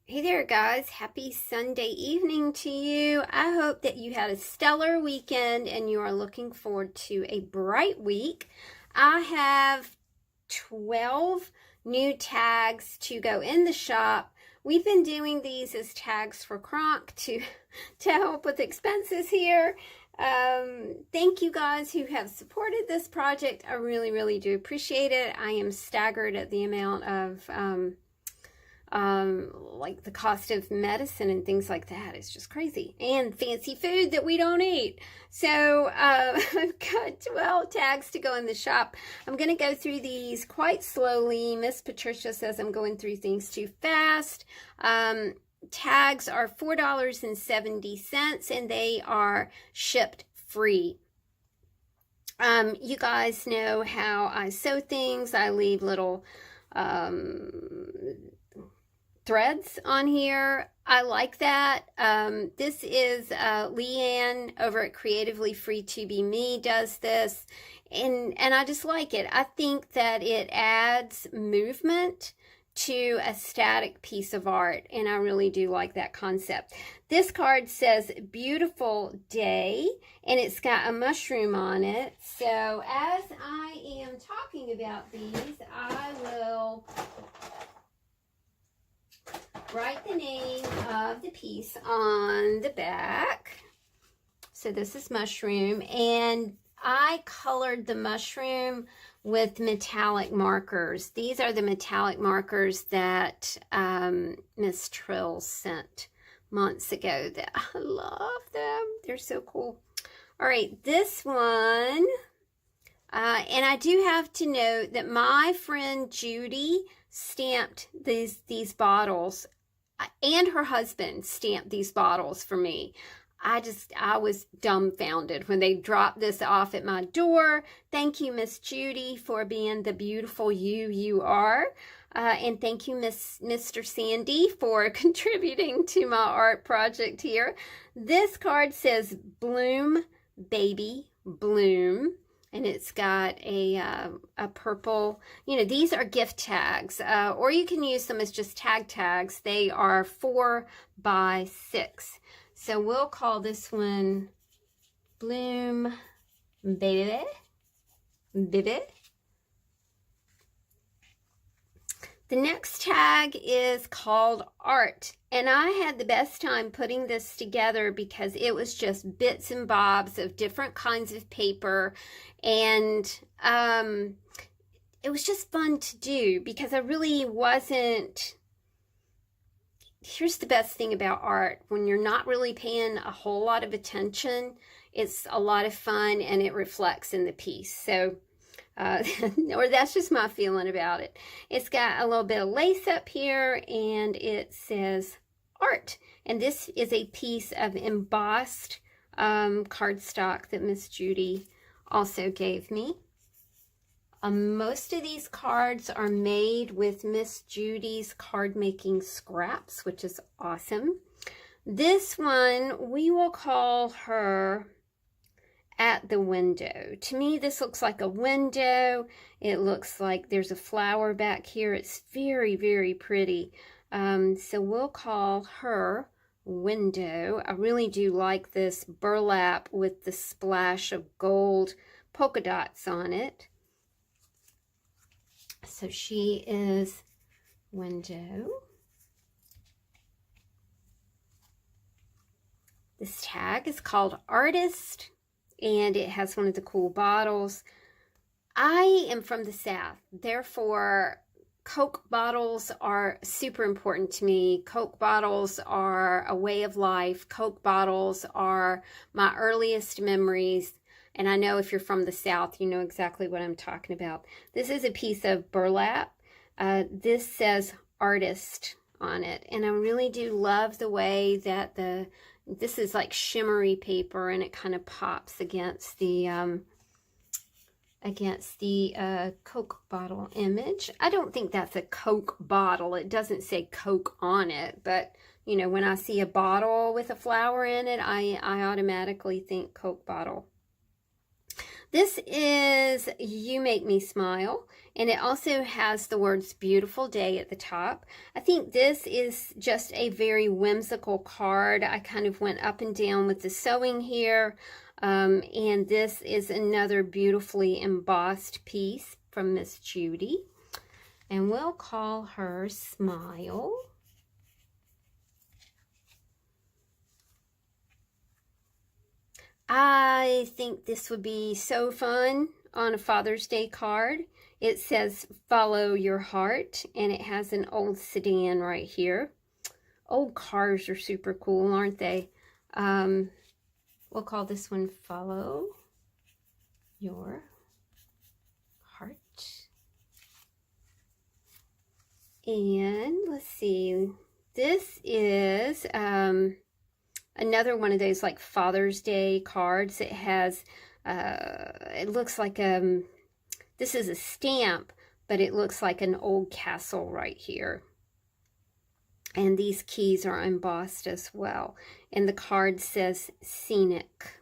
Hey there, guys. Happy Sunday evening to you. I hope that you had a stellar weekend and you are looking forward to a bright week. I have 12 new tags to go in the shop. We've been doing these as tags for Kronk to help with expenses here. Thank you guys who have supported this project. I really do appreciate it. I am staggered at the amount of like the cost of medicine and things like that is just crazy, and fancy food that we don't eat. So I've got 12 tags to go in the shop. I'm going to go through these quite slowly. Miss Patricia says I'm going through things too fast. Tags are $4.70 and they are shipped free. You guys know how I sew things. I leave little threads on here. I like that. This is Leanne over at Creatively Free to Be Me does this, and I just like it. I think that it adds movement to a static piece of art, and I really do like that concept. This card says beautiful day, and it's got a mushroom on it. So as I am talking about these, I will write the name of the piece on the back. So this is mushroom, and I colored the mushroom with metallic markers. These are the metallic markers that Miss Trill sent months ago. That I love them. They're so cool. All right, this one, and I do have to note that my friend Judy stamped these bottles, and her husband stamped these bottles for me. I was dumbfounded when they dropped this off at my door. Thank you, Miss Judy, for being the beautiful you are. And thank you, Mr. Sandy, for contributing to my art project here. This card says bloom, baby, bloom. And it's got a purple, these are gift tags, or you can use them as just tag tags. They are 4 by 6. So we'll call this one Bloom Baby. Baby. The next tag is called Art, and I had the best time putting this together because it was just bits and bobs of different kinds of paper, and it was just fun to do because I really wasn't. Here's the best thing about art: when you're not really paying a whole lot of attention, it's a lot of fun and it reflects in the piece. So or that's just my feeling about it. It's got a little bit of lace up here, and it says art. And this is a piece of embossed cardstock that Miss Judy also gave me. Most of these cards are made with Miss Judy's card making scraps, which is awesome. This one, we will call her At the Window. To me, this looks like a window. It looks like there's a flower back here. It's very pretty. So we'll call her Window. I really do like this burlap with the splash of gold polka dots on it. So she is Window. This tag is called Artist, and it has one of the cool bottles. I am from the South, therefore Coke bottles are super important to me. Coke bottles are a way of life. Coke bottles are my earliest memories. And I know if you're from the South, you know exactly what I'm talking about. This is a piece of burlap. This says Artist on it. And I really do love the way that this is like shimmery paper, and it kind of pops against the Coke bottle image. I don't think that's a Coke bottle. It doesn't say Coke on it, but when I see a bottle with a flower in it, I automatically think Coke bottle. This is You Make Me Smile, and it also has the words Beautiful Day at the top. I think this is just a very whimsical card. I kind of went up and down with the sewing here, and this is another beautifully embossed piece from Miss Judy, and we'll call her Smile. I think this would be so fun on a Father's Day card. It says follow your heart, and it has an old sedan right here. Old cars are super cool, aren't they? We'll call this one Follow Your Heart. And let's see, this is another one of those like Father's Day cards. It has, it looks like, this is a stamp, but it looks like an old castle right here. And these keys are embossed as well. And the card says Scenic.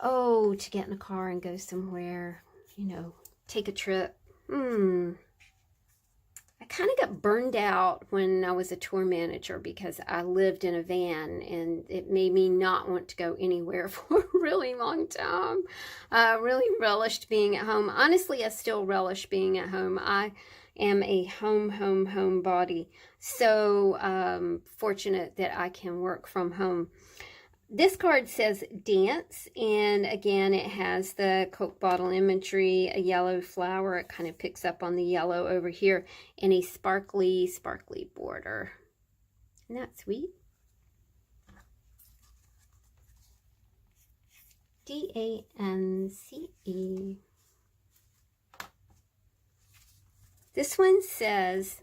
Oh, to get in a car and go somewhere, you know, take a trip. I kind of got burned out when I was a tour manager because I lived in a van, and it made me not want to go anywhere for a really long time. I really relished being at home. Honestly, I still relish being at home. I am a home body. So fortunate that I can work from home. This card says Dance, and again, it has the Coke bottle imagery, a yellow flower. It kind of picks up on the yellow over here, and a sparkly border. Isn't that sweet? D-A-N-C-E. This one says,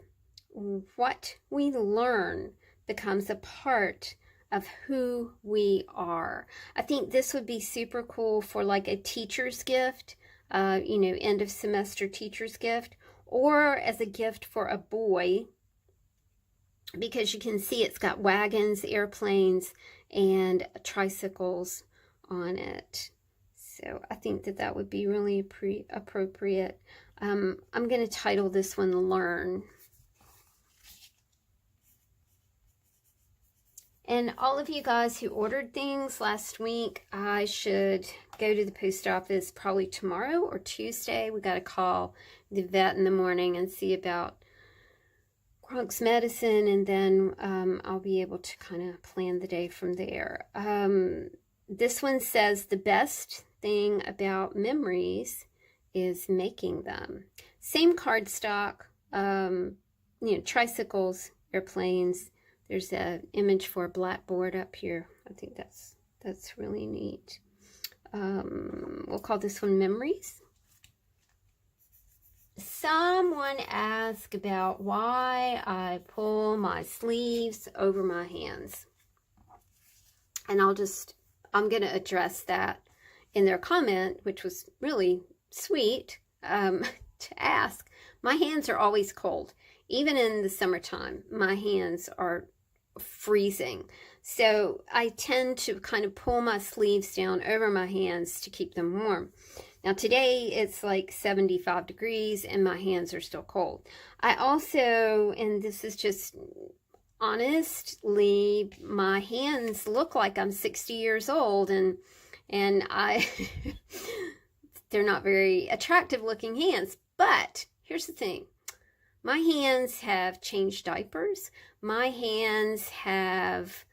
what we learn becomes a part of who we are. I think this would be super cool for like a teacher's gift, you know, end of semester teacher's gift, or as a gift for a boy, because you can see it's got wagons, airplanes, and tricycles on it. So I think that that would be really appropriate. I'm going to title this one Learn. And all of you guys who ordered things last week, I should go to the post office probably tomorrow or Tuesday. We got to call the vet in the morning and see about Kronk's medicine, and then I'll be able to kind of plan the day from there. This one says the best thing about memories is making them. Same cardstock, you know, tricycles, airplanes. There's an image for a blackboard up here. I think that's really neat. We'll call this one Memories. Someone asked about why I pull my sleeves over my hands. And I'm going to address that in their comment, which was really sweet to ask. My hands are always cold. Even in the summertime, my hands are freezing. So I tend to kind of pull my sleeves down over my hands to keep them warm. Now today it's like 75 degrees and my hands are still cold. I also, and this is just honestly, my hands look like I'm 60 years old, and I they're not very attractive looking hands. But here's the thing. My hands have changed diapers. My hands have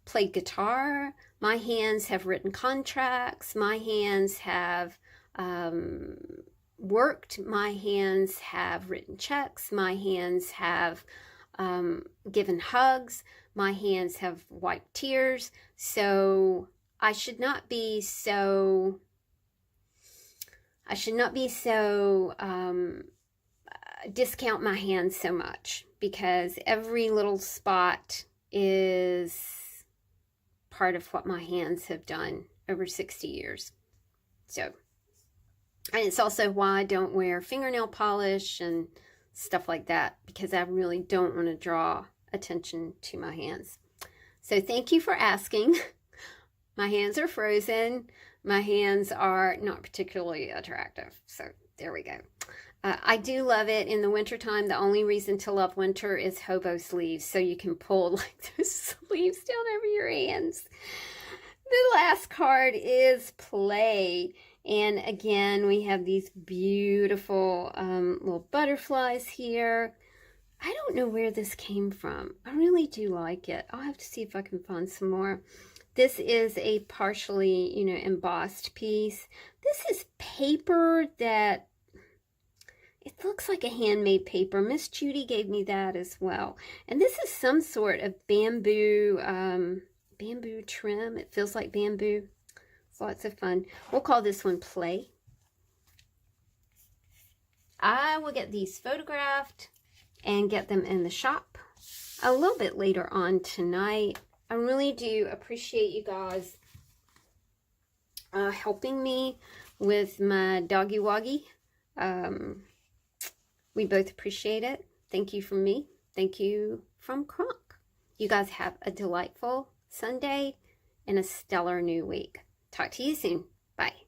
played guitar. My hands have written contracts. My hands have worked. My hands have written checks. My hands have given hugs. My hands have wiped tears. So I should not be so discount my hands so much, because every little spot is part of what my hands have done over 60 years. So, and it's also why I don't wear fingernail polish and stuff like that, because I really don't want to draw attention to my hands. So thank you for asking. My hands are frozen. My hands are not particularly attractive. So there we go. I do love it in the wintertime. The only reason to love winter is hobo sleeves. So you can pull like those sleeves down over your hands. The last card is play. And again, we have these beautiful little butterflies here. I don't know where this came from. I really do like it. I'll have to see if I can find some more. This is a partially, embossed piece. This is paper that, it looks like a handmade paper. Miss Judy gave me that as well. And this is some sort of bamboo, bamboo trim. It feels like bamboo. It's lots of fun. We'll call this one Play. I will get these photographed and get them in the shop a little bit later on tonight. I really do appreciate you guys helping me with my doggy woggy. We both appreciate it. Thank you from me. Thank you from Kronk. You guys have a delightful Sunday and a stellar new week. Talk to you soon. Bye.